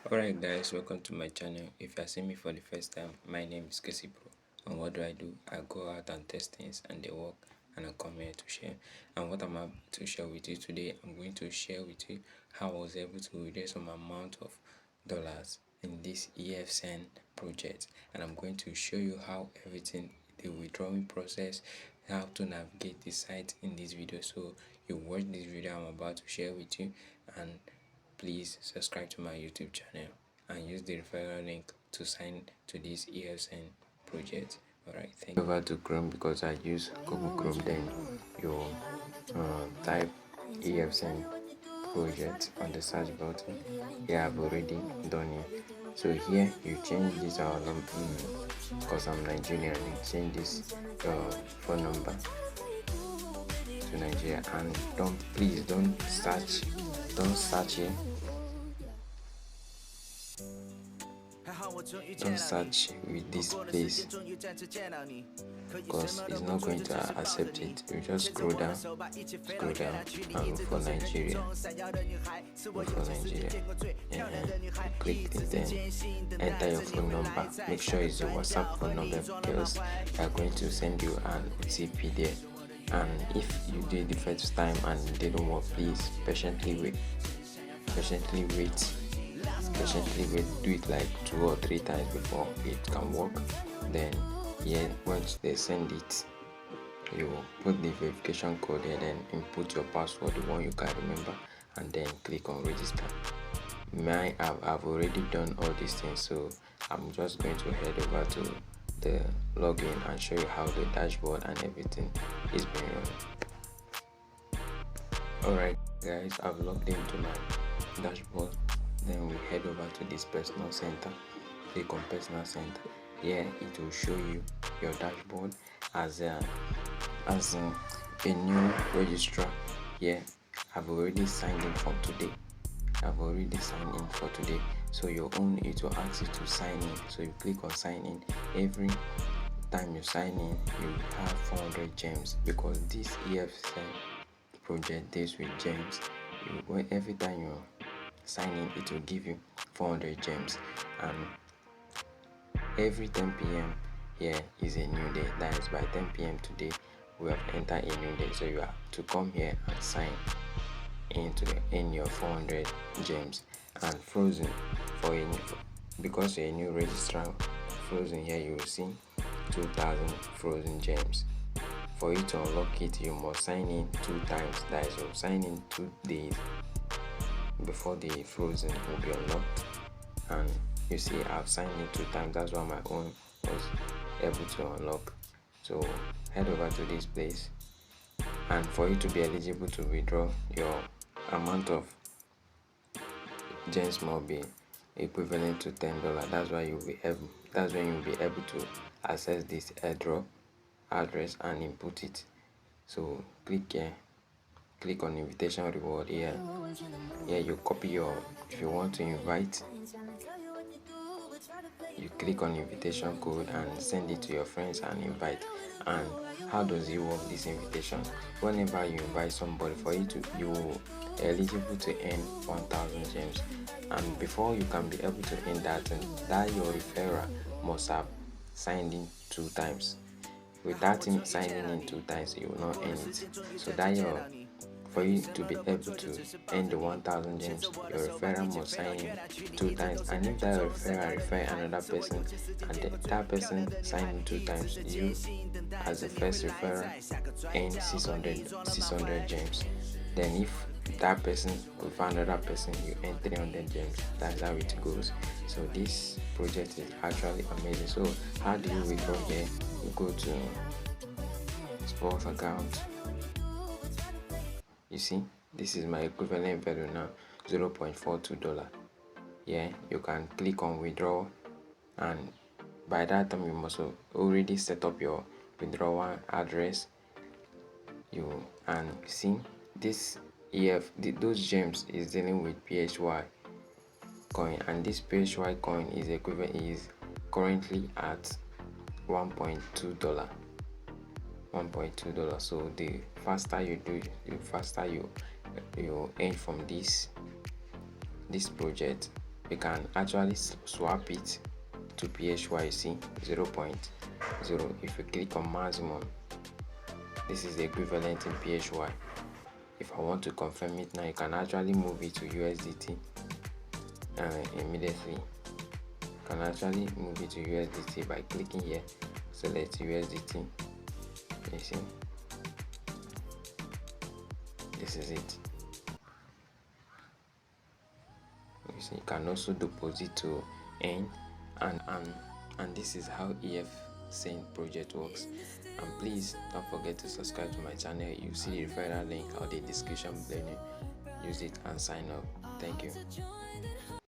Alright guys, welcome to my channel. If you are seeing me for the first time, my name is Casey Pro. And what do? I go out and test things and they work, and I come here to share. And what I'm about to share with you today, I'm going to share with you how I was able to raise some amount of dollars in this Sane project. And I'm going to show you how everything, the withdrawing process, how to navigate the site in this video. So you watch this video I'm about to share with you, and please subscribe to my YouTube channel and use the referral link to sign to this ESN project. Alright, thank you. Over to Chrome because I use Google Chrome. Then you type ESN project on the search button. Yeah, I've already done it. So here you change this our number because I'm Nigerian. You change this phone number to Nigeria, and please don't search it. Don't search with this place because it's not going to accept it. You just scroll down and look for Nigeria. Click it, then enter your phone number. Make sure it's your WhatsApp phone number because they are going to send you an OTP there. And if you do it the first time and they don't work, please patiently wait. Do it like 2 or 3 times before it can work. Then once they send it, you put the verification code here, then input your password, the one you can remember, and then click on register. I've already done all these things, so I'm just going to head over to the login and show you how the dashboard and everything is being run. Alright guys, I've logged into my dashboard. Then we head over to this personal center. Click on personal center. Here it will show you your dashboard as a new registrar. Here I've already signed in for today. So your own, it will ask you to sign in. So you click on sign in. Every time you sign in, you have 400 gems because this EFSN project deals with gems. Every time you sign in, it will give you 400 gems, and every 10 p.m. here is a new day. That is, by 10 p.m. today we have entered a new day, so you have to come here and sign in your 400 gems. And frozen because you're a new registrar, frozen here you will see 2000 frozen gems. For you to unlock it, you must sign in 2 times. That is, you sign in 2 days before the frozen will be unlocked. And you see I've signed in 2 times. That's why my own was able to unlock. So head over to this place, and for you to be eligible to withdraw, your amount of gems must be equivalent to $10. That's when you'll be able to access this airdrop address and input it. So click here, click on invitation reward here. You copy if you want to invite, you click on invitation code and send it to your friends and invite. And how does it work, this invitation? Whenever you invite somebody, you eligible to earn 1000 gems, and before you can be able to earn that your referrer must have signed in 2 times. Without him signing in 2 times, you will not earn it. So for you to be able to earn the 1000 gems, your referrer must sign in 2 times. And if that referrer refer another person and that person sign in 2 times, you as the first referrer earn 600 gems. Then if that person refer another person, you earn 300 gems. That's how it goes. So this project is actually amazing. So how do you withdraw here? You go to sports account. You see, this is my equivalent value now, $0.42. You can click on withdraw, and by that time you must already set up your withdrawal address. And see, those gems is dealing with PHY coin, and this PHY coin is currently at $1.2. So the faster you do, the faster you earn from this project. we can actually swap it to PHY. You see 0.0. If we click on maximum, this is the equivalent in PHY. If I want to confirm it now, you can actually move it to USDT immediately. You can actually move it to USDT by clicking here, select USDT. You see, this is it. You see, you can also deposit to earn, and this is how EF Sane project works. And please don't forget to subscribe to my channel. You see the referral link or the description below. Use it and sign up. Thank you.